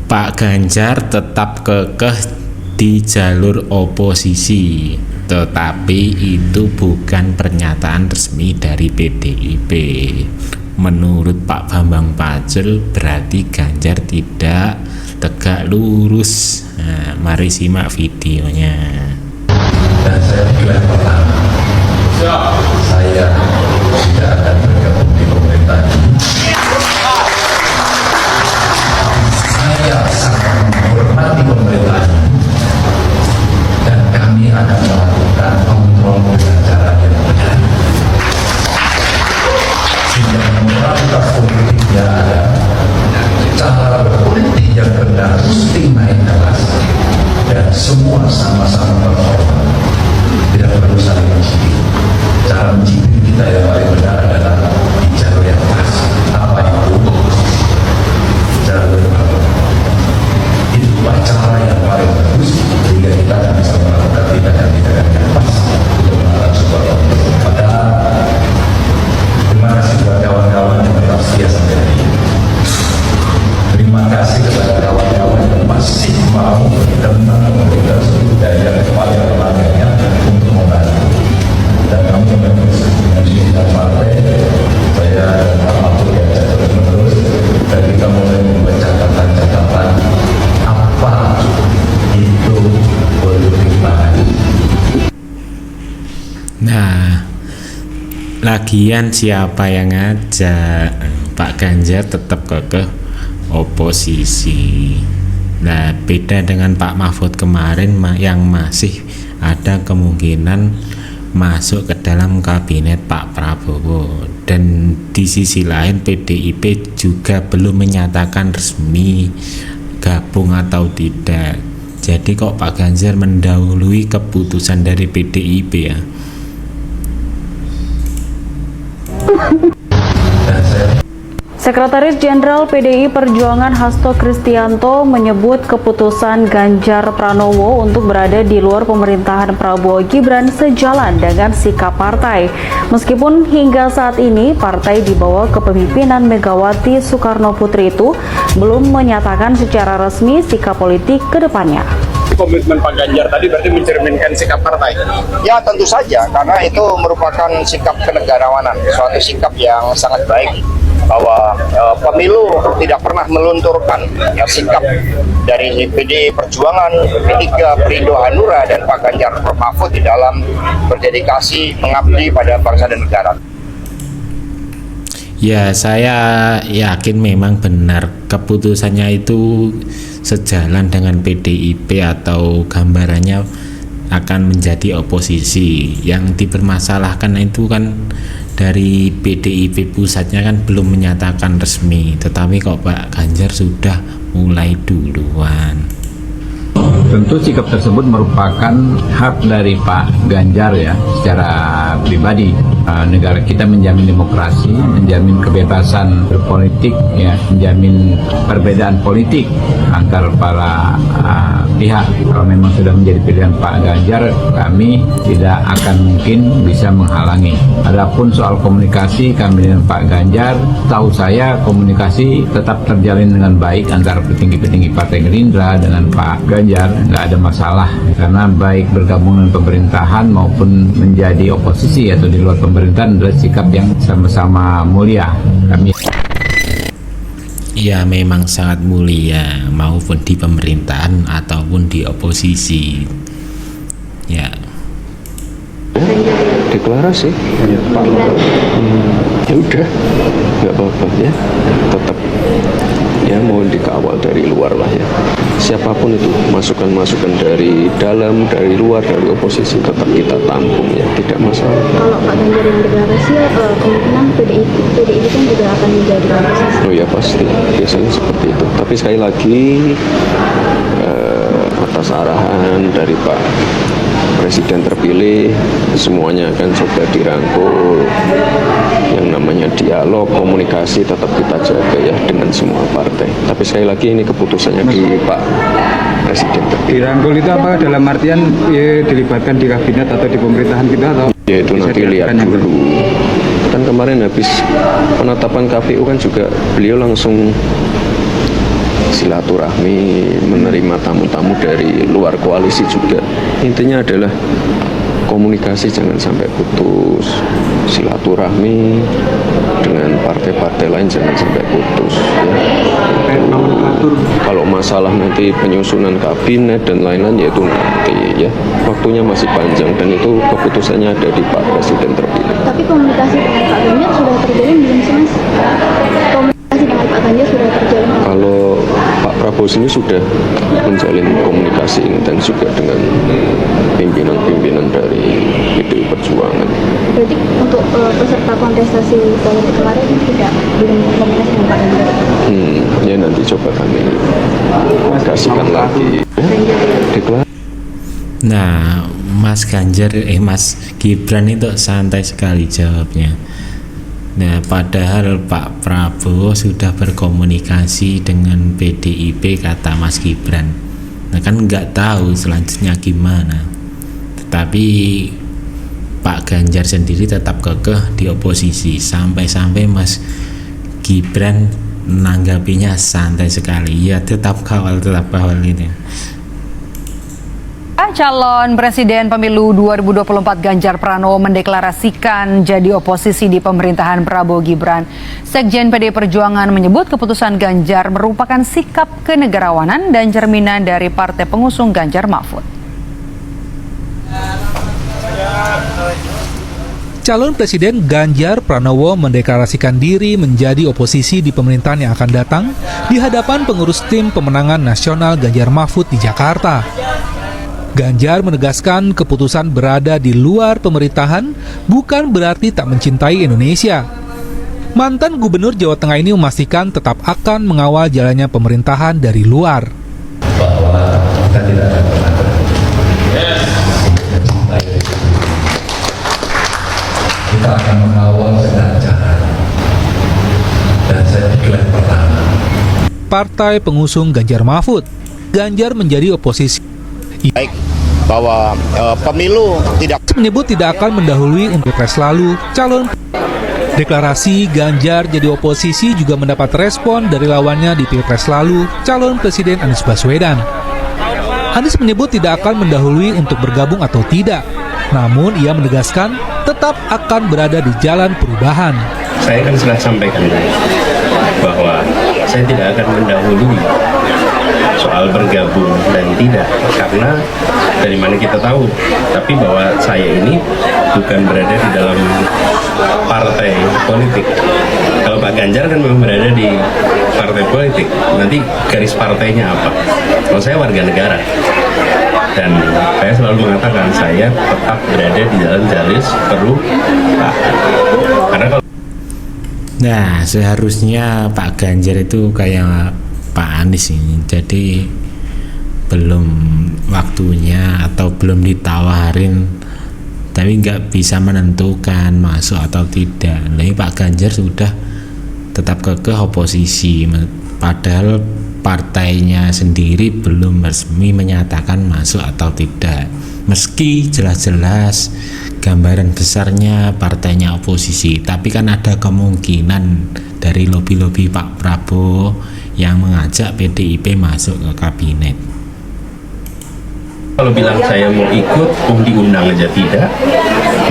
Pak Ganjar tetap kekeh di jalur oposisi, tetapi itu bukan pernyataan resmi dari PDIP. Menurut Pak Bambang Pacul, berarti Ganjar tidak tegak lurus. Nah, mari simak videonya. Dan saya bilang pertama, saya tidak akan bergabung di pemerintah ini. Saya sangat menghormati pemerintah ini, dan kami akan melakukan kontrol dengan cara yang benar. Sehingga moralitas politiknya ada, cara berpolitik yang benar mesti naik kelas, dan semua sama-sama berhormat. Tidak perlu saling mencibir. Cara mencibir kita yang paling benar adalah di jalur yang pas. Apa itu? Jalur itulah cara yang paling bagus sehingga kita akan bisa melakukan tindakan-tindakan yang pas untuk mengarah sebuah pemerintah. Maka terima kasih buat kawan-kawan yang tetap setia sampai hari ini. Terima kasih kepada kawan-kawan yang masih mau berkenan memberikan sudut daya kepada temannya untuk membantu. Dan kami memang dengan pimpinan partai, saya dan Pak Mahfud yang terus menerus, dan kita mulai membuat catatan-catatan apa itu politik mahal. Nah, lagian siapa yang ngajak? Pak Ganjar tetap kekeh oposisi. Nah, beda dengan Pak Mahfud kemarin yang masih ada kemungkinan masuk ke dalam kabinet Pak Prabowo. Dan di sisi lain PDIP juga belum menyatakan resmi gabung atau tidak. Jadi kok Pak Ganjar mendahului keputusan dari PDIP ya? Sekretaris Jenderal PDI Perjuangan Hasto Kristianto menyebut keputusan Ganjar Pranowo untuk berada di luar pemerintahan Prabowo Gibran sejalan dengan sikap partai. Meskipun hingga saat ini partai di bawah kepemimpinan Megawati Soekarno Putri itu belum menyatakan secara resmi sikap politik ke depannya. Komitmen Pak Ganjar tadi berarti mencerminkan sikap partai? Ya tentu saja, karena itu merupakan sikap kenegarawanan, suatu sikap yang sangat baik bahwa pemilu tidak pernah melunturkan ya, sikap dari PDI Perjuangan, P3, Perindo Hanura, dan Pak Ganjar Mahfud di dalam berdedikasi mengabdi pada bangsa dan negara. Ya, saya yakin memang benar keputusannya itu sejalan dengan PDIP atau gambarannya akan menjadi oposisi. Yang dipermasalahkan itu kan dari PDIP pusatnya kan belum menyatakan resmi, tetapi kok Pak Ganjar sudah mulai duluan. Tentu sikap tersebut merupakan hak dari Pak Ganjar ya, secara pribadi. Negara kita menjamin demokrasi, menjamin kebebasan berpolitik, ya, menjamin perbedaan politik antar para pihak. Kalau memang sudah menjadi pilihan Pak Ganjar, kami tidak akan mungkin bisa menghalangi. Adapun soal komunikasi kami dengan Pak Ganjar, tahu saya komunikasi tetap terjalin dengan baik antara petinggi-petinggi Partai Gerindra dengan Pak Ganjar. Nggak ada masalah, karena baik bergabung dengan pemerintahan maupun menjadi oposisi atau di luar pemerintahan adalah sikap yang sama-sama mulia. Kami Ya, memang sangat mulia, maupun di pemerintahan ataupun di oposisi. Ya. Deklarasi Pak, ya udah nggak apa-apa ya, tetap ya mohon dikawal dari luar lah ya, siapapun itu masukan-masukan dari dalam, dari luar, dari oposisi tetap kita tampung ya, tidak masalah. Kalau Pak Ganjar yang deklarasi ya kemungkinan PDI kan juga akan menjadi oposisi. Oh ya pasti, biasanya seperti itu, tapi sekali lagi atas arahan dari Pak Presiden terpilih, semuanya akan coba dirangkul. Yang namanya dialog, komunikasi tetap kita jaga ya dengan semua partai. Tapi sekali lagi ini keputusannya di Pak Presiden terpilih. Dirangkul itu apa? Dalam artian ya, dilibatkan di kabinet atau di pemerintahan kita atau? Ya itu nanti lihat dulu. Kan kemarin habis penetapan KPU kan juga beliau langsung silaturahmi, menerima tamu-tamu dari luar koalisi juga. Intinya adalah komunikasi jangan sampai putus, silaturahmi dengan partai-partai lain jangan sampai putus ya. Kalau masalah nanti penyusunan kabinet dan lain-lain yaitu nanti ya, waktunya masih panjang dan itu keputusannya ada di Pak Presiden terpilih. Tapi komunikasi dengan Pak Ganjar sudah terjalin belum sih Mas? Komunikasi dengan Pak Ganjar sudah terjalin? Kalau Pak Prabowo sini sudah menjalin komunikasi intens juga dengan pimpinan-pimpinan dari PDI Perjuangan. Berarti untuk peserta kontestasi politik kemarin belum komunikasi dengan Pak Ganjar? Ya nanti coba kami kasihkan lagi. Nah, Mas Gibran itu santai sekali jawabnya. Nah, padahal Pak Prabowo sudah berkomunikasi dengan PDIP, kata Mas Gibran. Nah, kan nggak tahu selanjutnya gimana. Tetapi Pak Ganjar sendiri tetap kekeh di oposisi, sampai-sampai Mas Gibran menanggapinya santai sekali. Ya, tetap kawal ini. Calon Presiden Pemilu 2024 Ganjar Pranowo mendeklarasikan jadi oposisi di pemerintahan Prabowo Gibran. Sekjen PDI Perjuangan menyebut keputusan Ganjar merupakan sikap kenegarawanan dan cerminan dari partai pengusung Ganjar Mahfud. Calon Presiden Ganjar Pranowo mendeklarasikan diri menjadi oposisi di pemerintahan yang akan datang di hadapan pengurus tim pemenangan nasional Ganjar Mahfud di Jakarta. Ganjar menegaskan keputusan berada di luar pemerintahan bukan berarti tak mencintai Indonesia. Mantan Gubernur Jawa Tengah ini memastikan tetap akan mengawal jalannya pemerintahan dari luar. Bahwa kita tidak akan pernah kita akan mengawal segala cara, dan saya deklar pertama. Partai pengusung Ganjar Mahfud, Ganjar menjadi oposisi. Baik, bahwa pemilu tidak menyebut tidak akan mendahului untuk Pilpres lalu. Calon deklarasi Ganjar jadi oposisi juga mendapat respon dari lawannya di Pilpres lalu, calon Presiden Anies Baswedan. Anies menyebut tidak akan mendahului untuk bergabung atau tidak. Namun ia menegaskan tetap akan berada di jalan perubahan. Saya kan sudah sampaikan bahwa saya tidak akan mendahului soal bergabung dan tidak, karena dari mana kita tahu, tapi bahwa saya ini bukan berada di dalam partai politik. Kalau Pak Ganjar kan memang berada di partai politik, nanti garis partainya apa? Kalau saya warga negara, dan saya selalu mengatakan saya tetap berada di dalam garis perubahan. Karena kalau Nah, seharusnya Pak Ganjar itu kayak Pak Anies ini, jadi belum waktunya atau belum ditawarin, tapi nggak bisa menentukan masuk atau tidak. Nah, Pak Ganjar sudah tetap kekeh oposisi, padahal partainya sendiri belum resmi menyatakan masuk atau tidak. Meski jelas-jelas gambaran besarnya partainya oposisi, tapi kan ada kemungkinan dari lobi-lobi Pak Prabowo yang mengajak PDIP masuk ke kabinet. kalau bilang saya mau ikut, diundang aja tidak,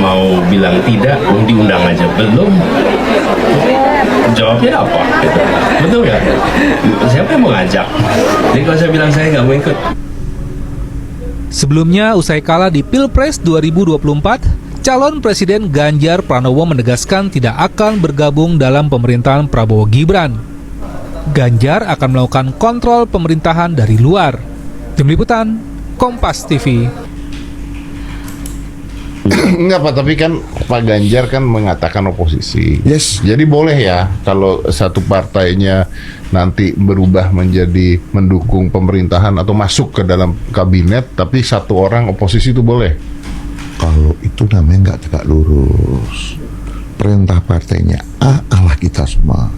mau bilang tidak, diundang aja belum, jawabnya apa? Gitu. Betul ya? Siapa yang mau ngajak? Jadi kalau saya bilang saya nggak mau ikut. Sebelumnya, usai kalah di Pilpres 2024, calon Presiden Ganjar Pranowo menegaskan tidak akan bergabung dalam pemerintahan Prabowo Gibran. Ganjar akan melakukan kontrol pemerintahan dari luar. Tim Liputan, Kompas TV. Enggak Pak, tapi kan Pak Ganjar kan mengatakan oposisi. Yes. Jadi boleh ya kalau satu partainya nanti berubah menjadi mendukung pemerintahan atau masuk ke dalam kabinet, tapi satu orang oposisi itu boleh? Kalau itu namanya nggak tegak lurus. Perintah partainya Allah kita semua.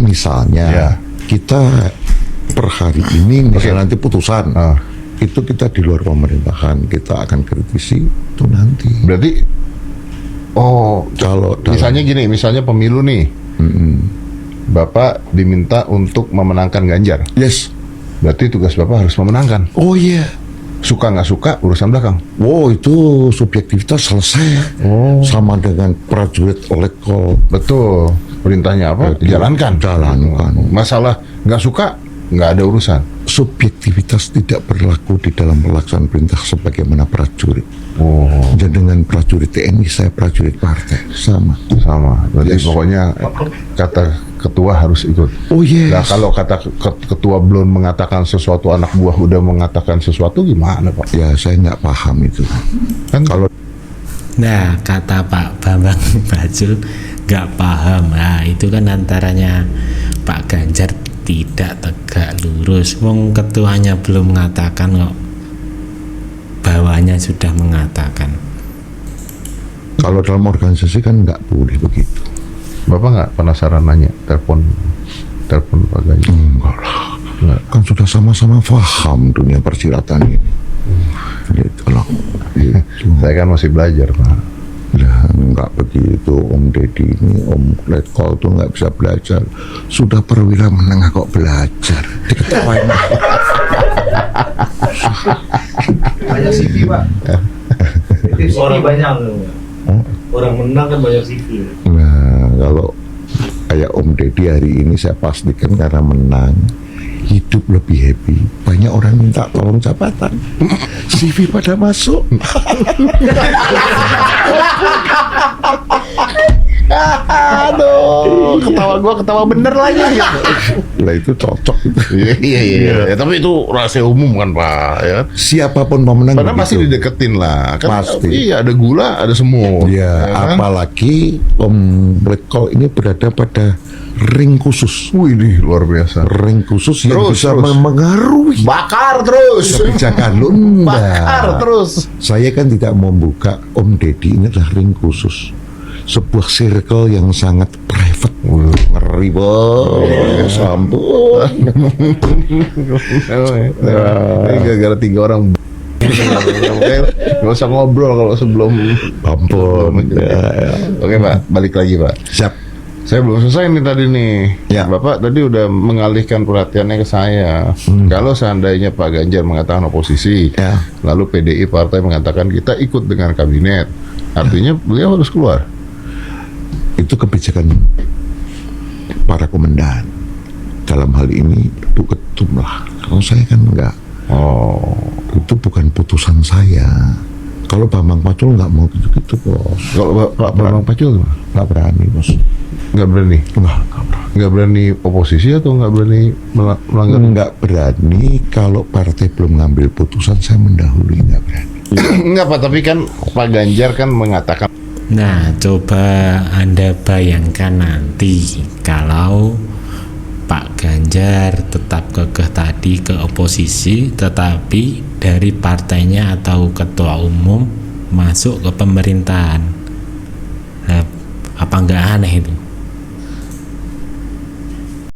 Misalnya kita per hari ini misalnya nanti putusan itu kita di luar pemerintahan, kita akan kritisi itu nanti. Berarti kalau misalnya gini, misalnya pemilu nih Bapak diminta untuk memenangkan Ganjar. Yes. Berarti tugas Bapak harus memenangkan. Oh iya. Suka nggak suka urusan belakang. Oh, itu subjektivitas selesai. Oh. Sama dengan prajurit Letkol. Betul. Perintahnya apa? Jalankan. Jalankan. Masalah nggak suka, nggak ada urusan. Subjektivitas tidak berlaku di dalam pelaksanaan perintah sebagaimana prajurit. Oh. Dan dengan prajurit TNI, saya prajurit partai. Sama. Berarti pokoknya kata ketua harus ikut. Oh yes. Nah, kalau kata ketua belum mengatakan sesuatu, anak buah udah mengatakan sesuatu, gimana Pak? Ya, saya nggak paham itu. Kan kalau Nah, kata Pak Bambang Bajul nggak paham. Nah, itu kan antaranya Pak Ganjar tidak tegak lurus. Wong ketuanya belum mengatakan kok, bawahnya sudah mengatakan. Kalau dalam organisasi kan nggak boleh begitu. Bapak nggak penasaran nanya, telepon Pak Ganjar? Enggak lah. Kan sudah sama-sama paham dunia persilatan ini. Gitu loh. Saya kan masih belajar Pak. Lah, nggak begitu Om Deddy ini, Om Letkol tuh nggak bisa belajar. Sudah perwira menengah kok belajar. Diketawain. Banyak CV Pak. Orang banyak. Orang menang kan banyak CV. Nah, kalau kayak Om Deddy hari ini saya pastikan karena menang, hidup lebih happy. Banyak orang minta tolong jabatan, CV pada masuk. Aduh, ketawa bener lagi. Lah itu cocok itu. Iya. Ya, tapi itu rahasia umum kan Pak. Ya. Siapapun pemenang. Karena pasti dideketin lah. Kan, pasti. Iya, ada gula, ada semut. Iya, ya kan? apalagi Om Letkol ini berada pada ring khusus. Wih, ini luar biasa. Ring khusus yang Terus, bisa terus. mengaruhi. Bakar terus. Kebijakan Lunda. Bakar terus. Saya kan tidak membuka Om Deddy, ini adalah ring khusus. Sebuah circle yang sangat private. Ngeri banget. Sampun. Ini gara-gara 3 orang. Gak usah ngobrol kalau sebelum. Ampun. Oke Pak, balik lagi Pak. Siap. Saya belum selesai nih tadi nih. Ya. Bapak tadi udah mengalihkan perhatiannya ke saya. Kalau seandainya Pak Ganjar mengatakan oposisi, lalu PDI partai mengatakan kita ikut dengan kabinet, artinya beliau harus keluar. Itu kebijakan para komandan. Dalam hal ini Bu Ketum lah. Kalau saya kan enggak. Oh, itu bukan putusan saya. Kalau Bambang Pacul nggak mau gitu bos. Kalau Pak Bambang Pacul nggak berani bos. Nggak berani. Nggak berani oposisi atau nggak berani melanggar? Nggak berani. Kalau partai belum ngambil putusan, saya mendahului, nggak berani. Nggak Pak, tapi kan Pak Ganjar kan mengatakan. Nah, coba Anda bayangkan nanti kalau Pak Ganjar tetap kekeh tadi ke oposisi, tetapi dari partainya atau ketua umum masuk ke pemerintahan. Nah, apa nggak aneh itu?